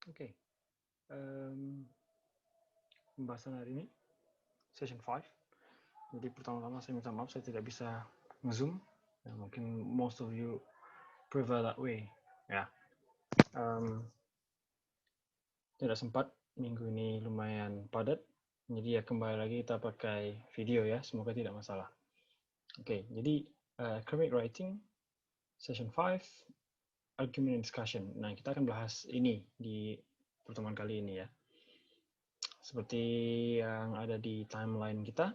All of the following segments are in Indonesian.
Oke, pembahasan hari ini session 5. Jadi pertama-tama saya minta maaf saya tidak bisa nge-zoom. Ya, mungkin most of you prefer that way. Ya, tidak sempat, minggu ini lumayan padat. Jadi ya kembali lagi kita pakai video ya, semoga tidak masalah. Oke, jadi academic writing session 5, argument and discussion. Nah, kita akan bahas ini di pertemuan kali ini ya. Seperti yang ada di timeline kita,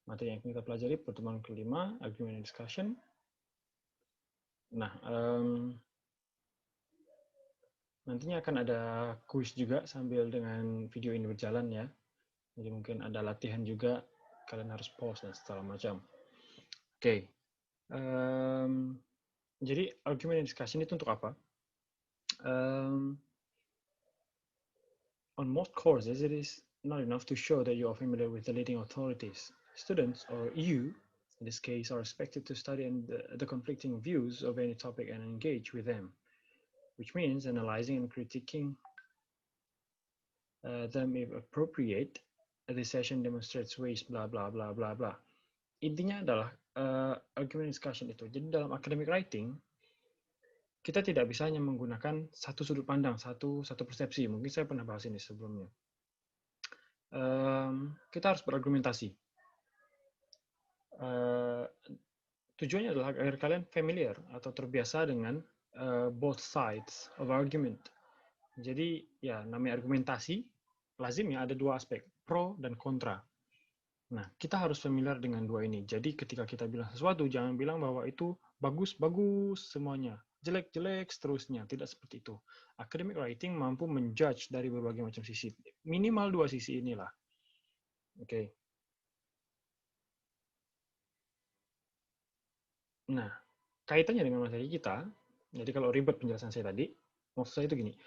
materi yang kita pelajari pertemuan kelima, argument and discussion. Nah, nantinya akan ada kuis juga sambil dengan video ini berjalan ya. Jadi mungkin ada latihan juga, kalian harus pause dan segala macam. Oke, jadi argument and discussion itu untuk apa? On most courses, it is not enough to show that you are familiar with the leading authorities. Students, or you, in this case, are expected to study the conflicting views of any topic and engage with them, which means analyzing and critiquing them if appropriate. The session demonstrates ways blah blah blah blah blah. Intinya adalah argument discussion itu. Jadi dalam academic writing kita tidak bisa hanya menggunakan satu sudut pandang, satu persepsi. Mungkin saya pernah bahas ini sebelumnya. Kita harus berargumentasi. Tujuannya adalah agar kalian familiar atau terbiasa dengan both sides of argument. Jadi ya namanya argumentasi, lazimnya ada dua aspek, pro dan kontra. Nah, kita harus familiar dengan dua ini. Jadi ketika kita bilang sesuatu, jangan bilang bahwa itu bagus-bagus semuanya, jelek-jelek seterusnya. Tidak seperti itu. Academic writing mampu menjudge dari berbagai macam sisi. Minimal dua sisi inilah. Oke. Nah, kaitannya dengan materi kita, jadi kalau ribet penjelasan saya tadi, maksud saya itu gini,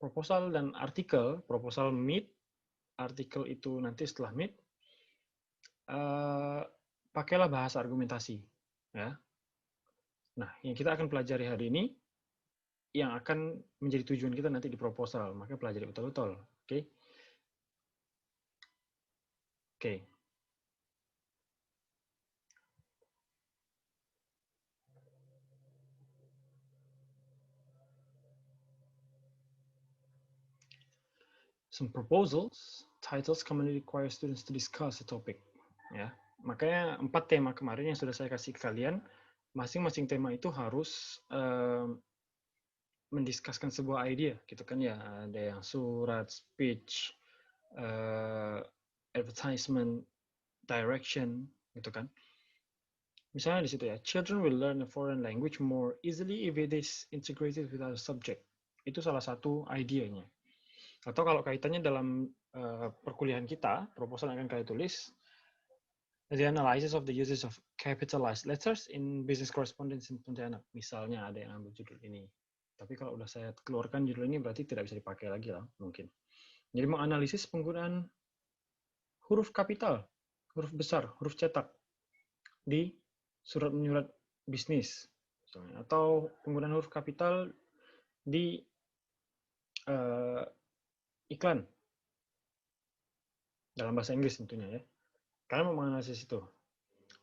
proposal dan artikel, proposal meet, artikel itu nanti setelah meet, pakailah bahasa argumentasi. Ya. Nah, yang kita akan pelajari hari ini, yang akan menjadi tujuan kita nanti di proposal, maka pelajari betul-betul. Oke? Oke. Some proposals, titles commonly require students to discuss a topic. Ya, makanya 4 tema kemarin yang sudah saya kasih ke kalian, masing-masing tema itu harus mendiskuskan sebuah idea, gitu kan ya. Ada yang surat, speech, advertisement, direction, gitu kan. Misalnya di situ ya, children will learn a foreign language more easily if it is integrated with other subject. Itu salah satu idenya. Atau kalau kaitannya dalam perkuliahan kita, proposal yang akan kalian tulis, the analysis of the uses of capitalized letters in business correspondence in Pontianak. Misalnya ada yang ambil judul ini. Tapi kalau udah saya keluarkan judul ini berarti tidak bisa dipakai lagi lah mungkin. Jadi menganalisis penggunaan huruf kapital, huruf besar, huruf cetak di surat menyurat bisnis, misalnya, atau penggunaan huruf kapital di iklan dalam bahasa Inggris tentunya ya. Kalian mau menganalisis itu.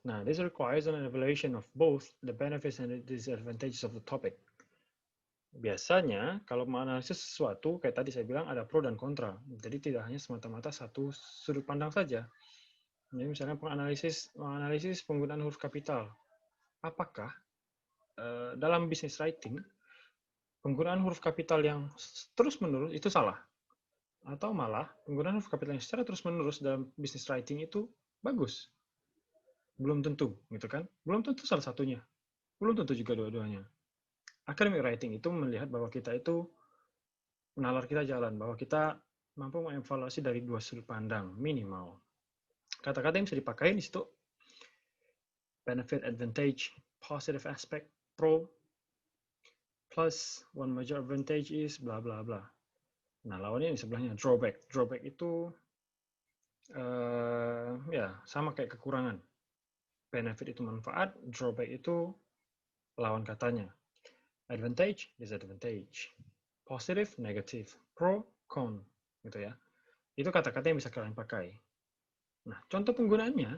Nah, this requires an evaluation of both the benefits and the disadvantages of the topic. Biasanya kalau menganalisis sesuatu, kayak tadi saya bilang ada pro dan kontra. Jadi tidak hanya semata-mata satu sudut pandang saja. Jadi misalnya menganalisis penggunaan huruf kapital. Apakah dalam business writing penggunaan huruf kapital yang terus-menerus itu salah? Atau malah penggunaan huruf kapital yang secara terus-menerus dalam business writing itu bagus? Belum tentu, gitu kan? Belum tentu salah satunya. Belum tentu juga dua-duanya. Academic writing itu melihat bahwa kita itu nalar kita jalan, bahwa kita mampu mengevaluasi dari dua sudut pandang minimal. Kata-kata yang bisa dipakai di situ benefit, advantage, positive aspect, pro, plus, one major advantage is bla bla bla. Nah, lawannya di sebelahnya drawback. Drawback itu ya sama kayak kekurangan. Benefit itu manfaat, drawback itu lawan katanya. Advantage, disadvantage. Positive, negative. Pro, con. Gitu ya. Itu kata-kata yang bisa kalian pakai. Nah, contoh penggunaannya,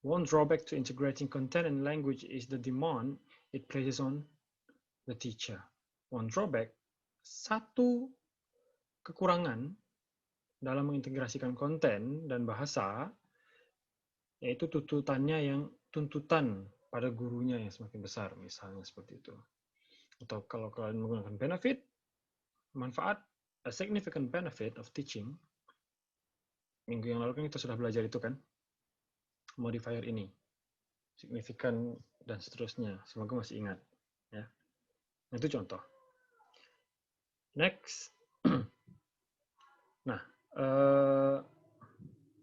one drawback to integrating content and language is the demand it places on the teacher. One drawback, satu kekurangan dalam mengintegrasikan konten dan bahasa, yaitu tuntutan pada gurunya yang semakin besar, misalnya seperti itu. Atau kalau kalian menggunakan benefit, manfaat, a significant benefit of teaching, minggu yang lalu kan kita sudah belajar itu kan, modifier ini, signifikan dan seterusnya. Semoga masih ingat. Ya. Itu contoh. Next. Nah,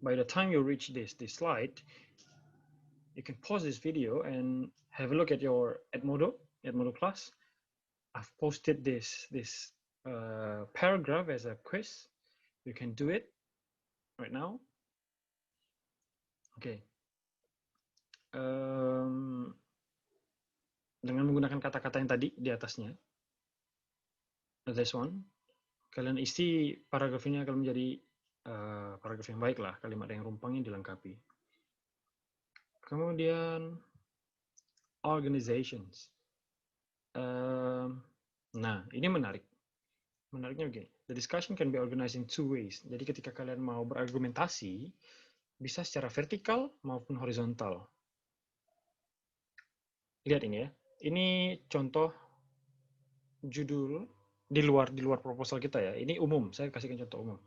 by the time you reach this slide, you can pause this video and have a look at your Edmodo class. I've posted this paragraph as a quiz. You can do it right now. Oke. Dengan menggunakan kata-kata yang tadi di atasnya, this one, kalian isi paragraf ini akan menjadi paragraf yang baik lah, kalimat yang rumpangnya dilengkapi. Kemudian organizations. Nah, ini menarik. Menariknya begini. The discussion can be organized in two ways. Jadi ketika kalian mau berargumentasi, bisa secara vertikal maupun horizontal. Lihat ini ya. Ini contoh judul di luar proposal kita ya. Ini umum. Saya kasihkan contoh umum.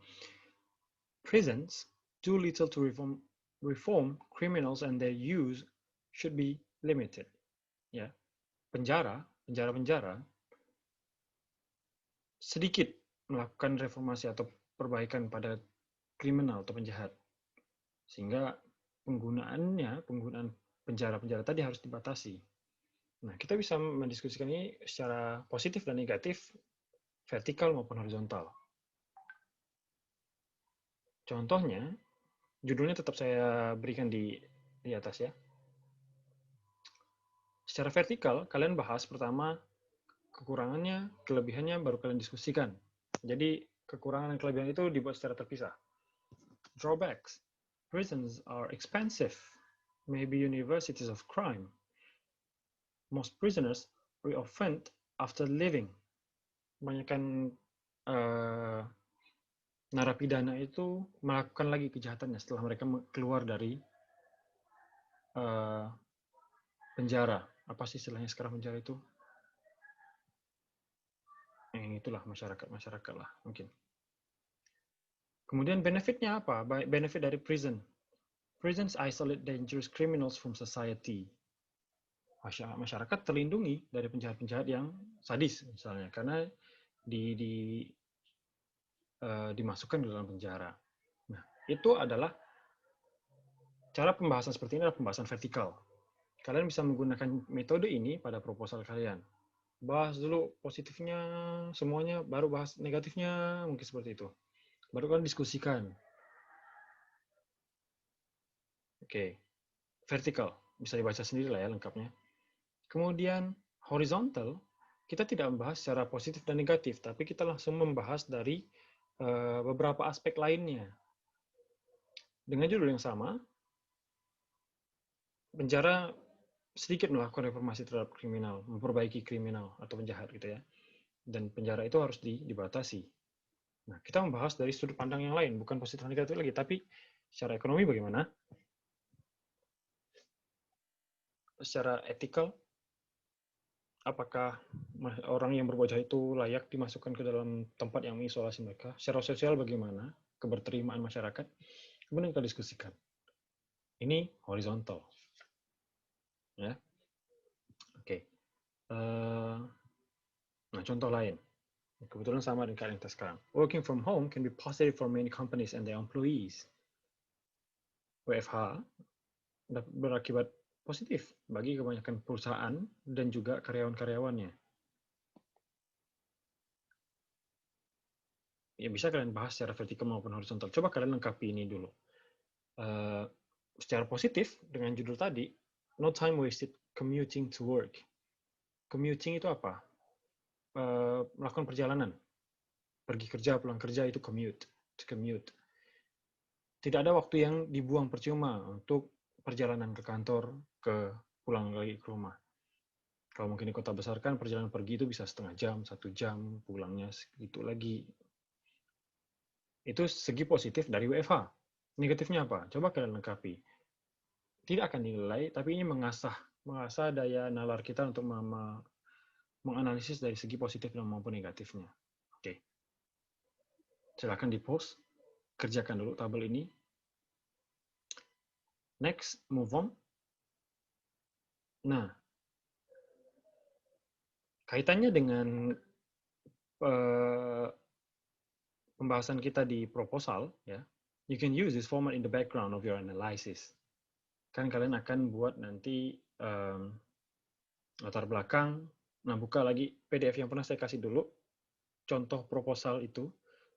Prisons do little to reform criminals and their use should be limited. Ya. Penjara sedikit melakukan reformasi atau perbaikan pada kriminal atau penjahat. Sehingga penggunaan penjara-penjara tadi harus dibatasi. Nah, kita bisa mendiskusikan ini secara positif dan negatif, vertikal maupun horizontal. Contohnya, judulnya tetap saya berikan di atas ya. Secara vertikal, kalian bahas pertama kekurangannya, kelebihannya, baru kalian diskusikan. Jadi, kekurangan dan kelebihan itu dibuat secara terpisah. Drawbacks. Prisons are expensive, maybe universities of crime. Most prisoners reoffend after leaving. Kebanyakan narapidana itu melakukan lagi kejahatannya setelah mereka keluar dari penjara. Apa sih istilahnya sekarang penjara itu? Itulah masyarakat lah mungkin. Kemudian benefitnya apa? Benefit dari prison. Prisons isolate dangerous criminals from society. Masyarakat terlindungi dari penjahat-penjahat yang sadis misalnya karena dimasukkan ke dalam penjara. Nah, itu adalah cara pembahasan seperti ini adalah pembahasan vertikal. Kalian bisa menggunakan metode ini pada proposal kalian. Bahas dulu positifnya semuanya, baru bahas negatifnya, mungkin seperti itu. Baru kalian diskusikan. Oke, vertikal. Bisa dibaca sendiri lah ya lengkapnya. Kemudian horizontal, kita tidak membahas secara positif dan negatif, tapi kita langsung membahas dari beberapa aspek lainnya. Dengan judul yang sama, penjara sedikit melakukan reformasi terhadap kriminal, memperbaiki kriminal atau penjahat gitu ya. Dan penjara itu harus dibatasi. Nah, kita membahas dari sudut pandang yang lain, bukan positif dan negatif lagi, tapi secara ekonomi bagaimana? Secara etikal, apakah orang yang berwajah itu layak dimasukkan ke dalam tempat yang mengisolasi mereka? Secara sosial bagaimana? Keberterimaan masyarakat? Kemudian kita diskusikan. Ini horizontal. Ya. Oke. Nah, contoh lain. Kebetulan sama dengan kalian kita sekarang. Working from home can be positive for many companies and their employees. WFH berakibat positif bagi kebanyakan perusahaan dan juga karyawan-karyawannya. Ya, bisa kalian bahas secara vertikal maupun horizontal. Coba kalian lengkapi ini dulu. Secara positif, dengan judul tadi, no time wasted commuting to work. Commuting itu apa? Melakukan perjalanan. Pergi kerja, pulang kerja itu commute. Tidak ada waktu yang dibuang percuma untuk perjalanan ke kantor, pulang lagi ke rumah. Kalau mungkin di kota besar kan perjalanan pergi itu bisa setengah jam, 1 jam, pulangnya segitu lagi. Itu segi positif dari WFH. Negatifnya apa? Coba kalian lengkapi. Tidak akan dinilai, tapi ini mengasah daya nalar kita untuk menganalisis dari segi positif dan maupun negatifnya. Oke. Silakan di-post, kerjakan dulu tabel ini. Next, move on. Nah, kaitannya dengan pembahasan kita di proposal, ya, you can use this format in the background of your analysis. Kan kalian akan buat nanti latar belakang. Nah, buka lagi PDF yang pernah saya kasih dulu, contoh proposal itu,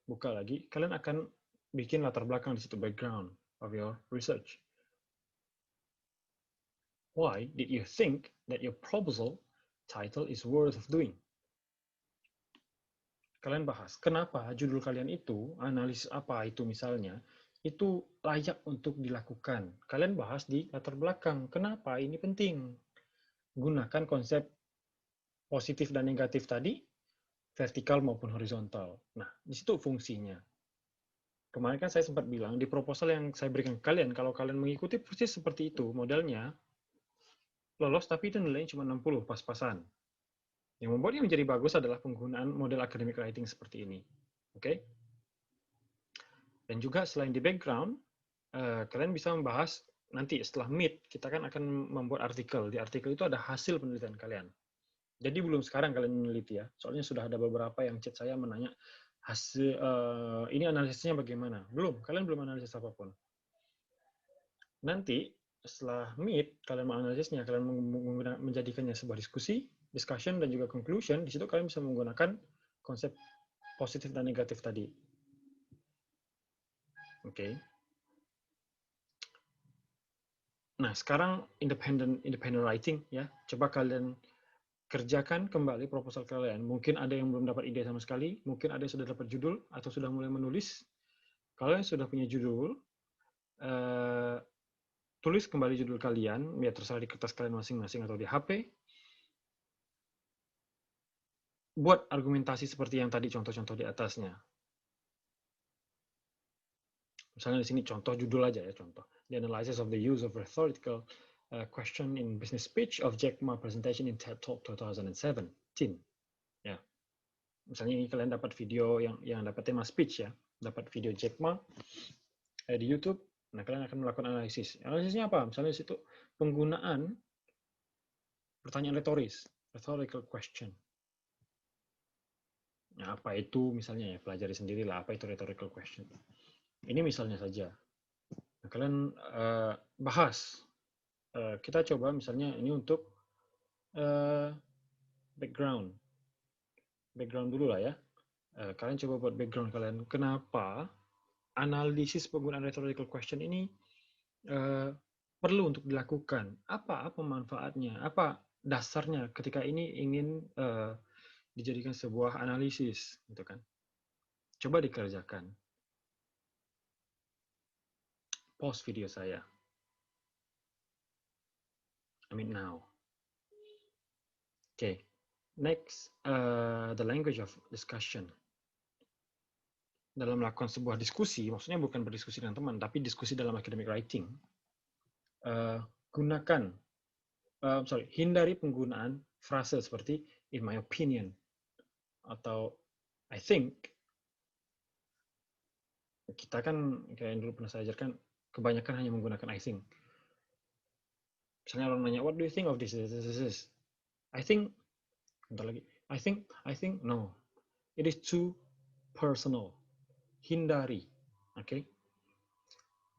buka lagi. Kalian akan bikin latar belakang di situ, background of your research. Why did you think that your proposal title is worth of doing? Kalian bahas, kenapa judul kalian itu, analisis apa itu misalnya, itu layak untuk dilakukan. Kalian bahas di latar belakang, kenapa ini penting. Gunakan konsep positif dan negatif tadi, vertikal maupun horizontal. Nah, di situ fungsinya. Kemarin kan saya sempat bilang, di proposal yang saya berikan ke kalian, kalau kalian mengikuti persis seperti itu, modelnya, lolos tapi itu nilainya cuma 60, pas-pasan. Yang membuatnya menjadi bagus adalah penggunaan model academic writing seperti ini. Oke? Dan juga selain di background, kalian bisa membahas nanti setelah meet, kita kan akan membuat artikel. Di artikel itu ada hasil penelitian kalian. Jadi belum sekarang kalian meneliti ya. Soalnya sudah ada beberapa yang chat saya menanya, hasil ini analisisnya bagaimana? Belum, kalian belum analisis apapun. Nanti setelah meet, kalian menganalisisnya, kalian menjadikannya sebuah discussion dan juga conclusion. Di situ kalian bisa menggunakan konsep positif dan negatif tadi. Oke. Nah, sekarang independent writing ya. Coba kalian kerjakan kembali proposal kalian. Mungkin ada yang belum dapat ide sama sekali, mungkin ada yang sudah dapat judul atau sudah mulai menulis. Kalau yang sudah punya judul, tulis kembali judul kalian, ya terserah di kertas kalian masing-masing atau di HP. Buat argumentasi seperti yang tadi contoh-contoh di atasnya. Misalnya di sini contoh judul aja ya, contoh. The analysis of the use of rhetorical question in business speech of Jack Ma presentation in TED Talk 2017. Ya. Misalnya ini kalian dapat video yang dapat tema speech ya, dapat video Jack Ma di YouTube. Nah, kalian akan melakukan analisis. Analisisnya apa? Misalnya di situ penggunaan pertanyaan retoris, rhetorical question. Nah, apa itu misalnya ya, pelajari sendirilah apa itu rhetorical question. Ini misalnya saja. Nah, kalian bahas. Kita coba misalnya ini untuk background. Background dulu lah ya. Kalian coba buat background kalian. Kenapa analisis penggunaan rhetorical question ini perlu untuk dilakukan? Apa manfaatnya? Apa dasarnya ketika ini ingin dijadikan sebuah analisis, gitu kan? Coba dikerjakan. Pause video saya. I mean now. Okay. Next, the language of discussion. Dalam melakukan sebuah diskusi, maksudnya bukan berdiskusi dengan teman, tapi diskusi dalam academic writing. Hindari penggunaan frase seperti in my opinion atau I think. Kita kan kayak yang dulu pernah saya ajarkan, kebanyakan hanya menggunakan I think. Misalnya orang nanya, what do you think of this? I think, bentar lagi. I think, no. It is too personal. Hindari, oke?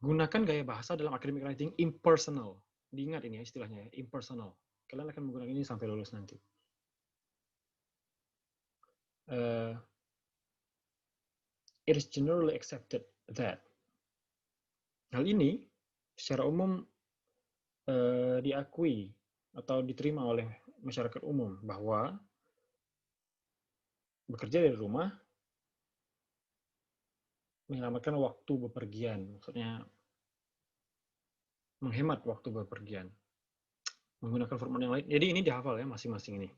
Gunakan gaya bahasa dalam academic writing impersonal. Diingat ini ya istilahnya ya, impersonal. Kalian akan menggunakan ini sampai lulus nanti. It is generally accepted that. Hal ini secara umum diakui atau diterima oleh masyarakat umum bahwa bekerja dari rumah menyelamatkan waktu bepergian, maksudnya menghemat waktu bepergian menggunakan format yang lain. Jadi ini dihafal ya masing-masing ini.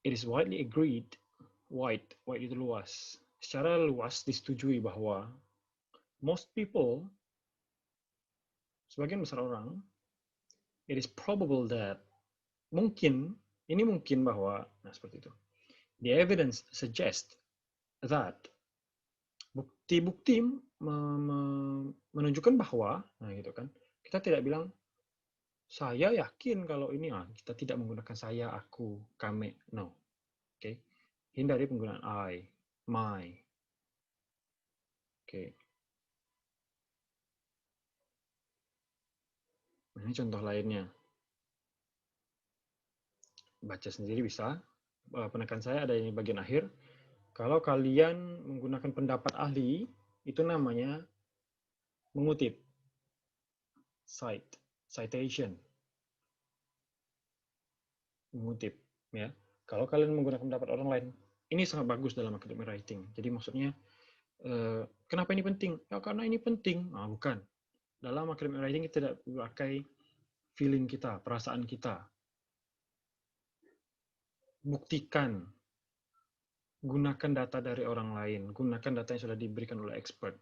It is widely agreed, wide itu luas. Secara luas disetujui bahwa most people, sebagian besar orang, it is probable that, ini mungkin bahwa, nah seperti itu. The evidence suggests that, bukti-bukti menunjukkan bahwa, nah gitu kan, kita tidak bilang, saya yakin kalau ini, kita tidak menggunakan saya, aku, kami, no. Oke. Hindari penggunaan I, my. Oke. Ini contoh lainnya. Baca sendiri bisa. Penekan saya ada di bagian akhir. Kalau kalian menggunakan pendapat ahli, itu namanya mengutip. Citation. Mengutip. Ya. Kalau kalian menggunakan pendapat orang lain, ini sangat bagus dalam academic writing. Jadi maksudnya, kenapa ini penting? Ya karena ini penting. Bukan. Dalam academic writing kita tidak pakai feeling kita, perasaan kita. Buktikan. Gunakan data dari orang lain. Gunakan data yang sudah diberikan oleh expert.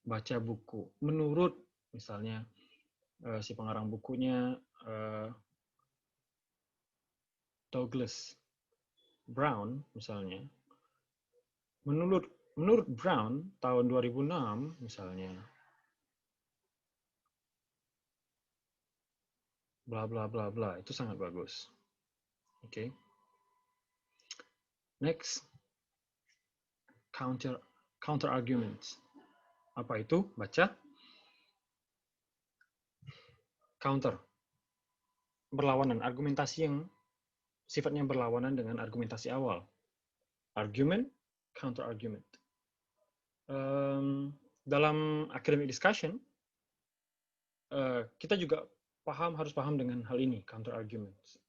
Baca buku. Menurut, misalnya, si pengarang bukunya Douglas Brown, misalnya. Menurut Brown, tahun 2006, misalnya. Bla bla bla bla. Itu sangat bagus. Oke. Next. Counter arguments. Apa itu? Baca. Counter. Berlawanan. Argumentasi yang sifatnya berlawanan dengan argumentasi awal. Argument, counter argument. Dalam academic discussion, kita juga harus paham dengan hal ini, counter arguments.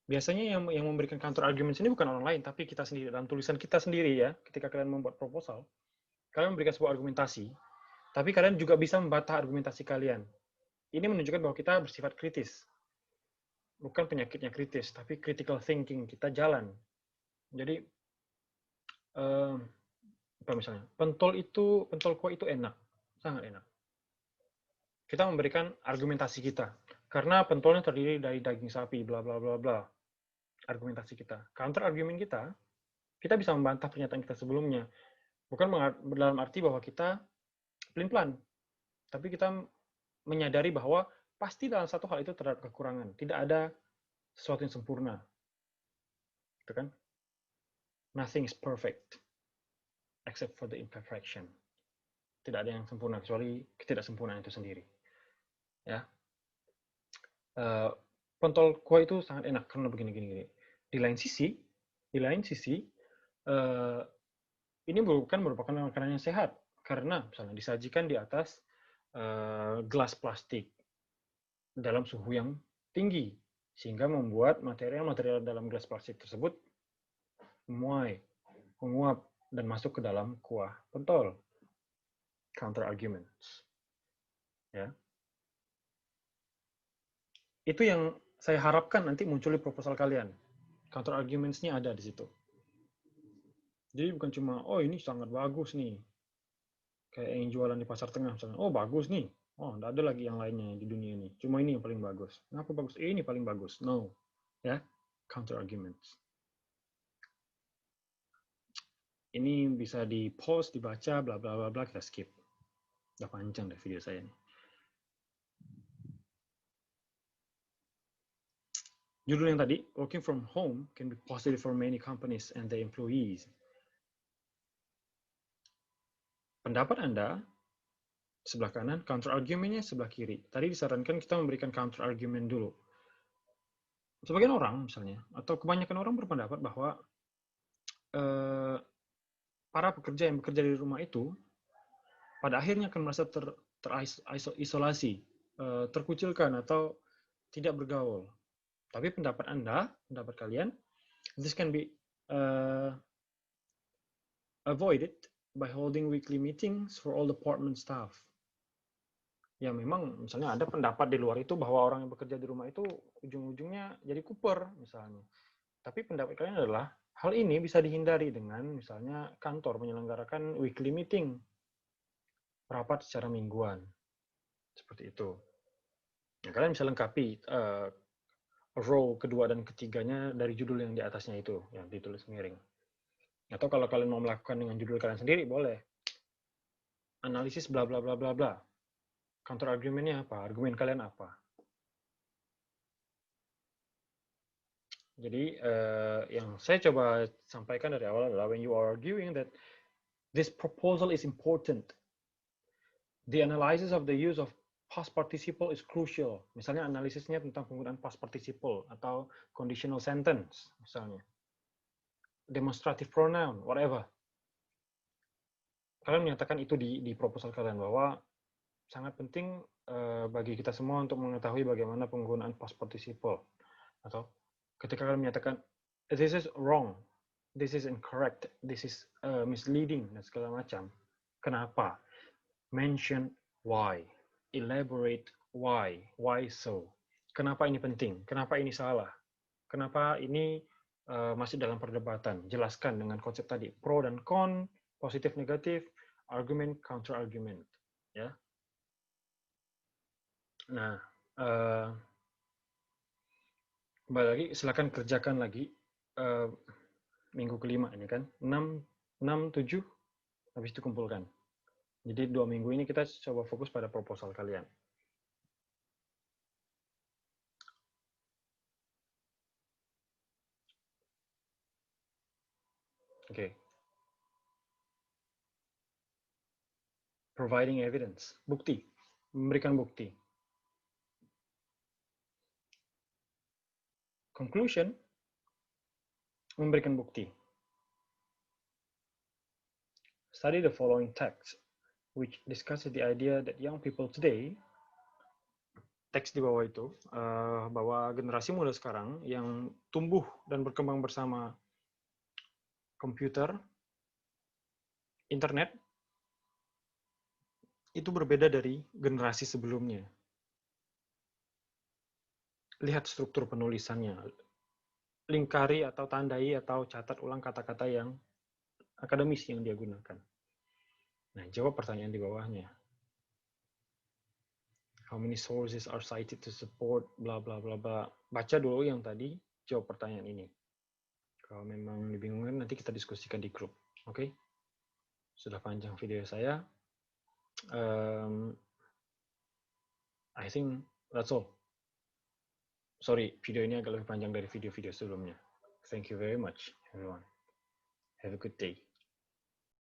Biasanya yang memberikan counter arguments ini bukan orang lain, tapi kita sendiri. Dalam tulisan kita sendiri ya, ketika kalian membuat proposal, kalian memberikan sebuah argumentasi, tapi kalian juga bisa membantah argumentasi kalian. Ini menunjukkan bahwa kita bersifat kritis. Bukan penyakitnya kritis, tapi critical thinking kita jalan. Jadi, apa misalnya, pentol kuah itu enak, sangat enak. Kita memberikan argumentasi kita, karena pentolnya terdiri dari daging sapi, bla bla bla bla. Argumentasi kita. Counter argument kita bisa membantah pernyataan kita sebelumnya. Bukan dalam arti bahwa kita pelin-pelan, tapi kita menyadari bahwa pasti dalam satu hal itu terdapat kekurangan. Tidak ada sesuatu yang sempurna. Gitu kan? Nothing is perfect except for the imperfection. Tidak ada yang sempurna kecuali ketidaksempurnaan itu sendiri. Ya. Pentol kuah itu sangat enak karena begini. Di lain sisi, ini bukan merupakan makanan yang sehat karena misalnya disajikan di atas gelas plastik dalam suhu yang tinggi sehingga membuat material dalam gelas plastik tersebut menguap dan masuk ke dalam kuah pentol. Counter arguments. Ya. Itu yang saya harapkan nanti muncul di proposal kalian. Counter arguments-nya ada di situ. Jadi bukan cuma, oh ini sangat bagus nih. Kayak yang jualan di pasar tengah misalnya, oh bagus nih. Oh, enggak ada lagi yang lainnya di dunia ini. Cuma ini yang paling bagus. Kenapa bagus? Ini paling bagus. No. Ya, counter arguments. Ini bisa di-pause, dibaca, bla bla bla bla, kita skip. Udah panjang deh video saya nih. Judul yang tadi, working from home can be positive for many companies and their employees. Pendapat Anda sebelah kanan, counter argument-nya sebelah kiri. Tadi disarankan kita memberikan counter argument dulu. Sebagian orang misalnya, atau kebanyakan orang berpendapat bahwa para pekerja yang bekerja di rumah itu pada akhirnya akan merasa terisolasi, terkucilkan atau tidak bergaul. Tapi pendapat Anda, pendapat kalian, this can be avoided by holding weekly meetings for all department staff. Ya memang misalnya ada pendapat di luar itu bahwa orang yang bekerja di rumah itu ujung-ujungnya jadi kuper misalnya. Tapi pendapat kalian adalah hal ini bisa dihindari dengan misalnya kantor menyelenggarakan weekly meeting, rapat secara mingguan, seperti itu. Nah, kalian bisa lengkapi row kedua dan ketiganya dari judul yang di atasnya itu, yang ditulis miring. Atau kalau kalian mau melakukan dengan judul kalian sendiri, boleh. Analisis bla bla bla bla bla. Counter argumennya apa? Argumen kalian apa? Jadi yang saya coba sampaikan dari awal adalah when you are arguing that this proposal is important, the analysis of the use of past participle is crucial. Misalnya analisisnya tentang penggunaan past participle atau conditional sentence, misalnya. Demonstrative pronoun, whatever. Kalian menyatakan itu di proposal kalian bahwa sangat penting bagi kita semua untuk mengetahui bagaimana penggunaan past participle. Atau ketika kalian menyatakan this is wrong, this is incorrect, this is misleading dan segala macam. Kenapa? Mention why, elaborate why so. Kenapa ini penting? Kenapa ini salah? Kenapa ini masih dalam perdebatan? Jelaskan dengan konsep tadi, pro dan con, positif negatif, argument counter argument, ya. Nah, kembali lagi, silakan kerjakan lagi minggu kelima ini kan, 6, 7, habis itu kumpulkan. Jadi 2 minggu ini kita coba fokus pada proposal kalian. Oke. Providing evidence, bukti, memberikan bukti. Conclusion, memberikan bukti. Study the following text, which discusses the idea that young people today, teks di bawah itu, bahwa generasi muda sekarang yang tumbuh dan berkembang bersama komputer, internet, itu berbeda dari generasi sebelumnya. Lihat struktur penulisannya, lingkari atau tandai atau catat ulang kata-kata yang akademis yang dia gunakan. Nah, jawab pertanyaan di bawahnya. How many sources are cited to support bla bla bla bla. Baca dulu yang tadi, jawab pertanyaan ini. Kalau memang dibingungkan nanti kita diskusikan di grup. Oke? Sudah panjang video saya. I think that's all. Sorry, video ini agak lebih panjang dari video-video sebelumnya. Thank you very much, everyone. Have a good day.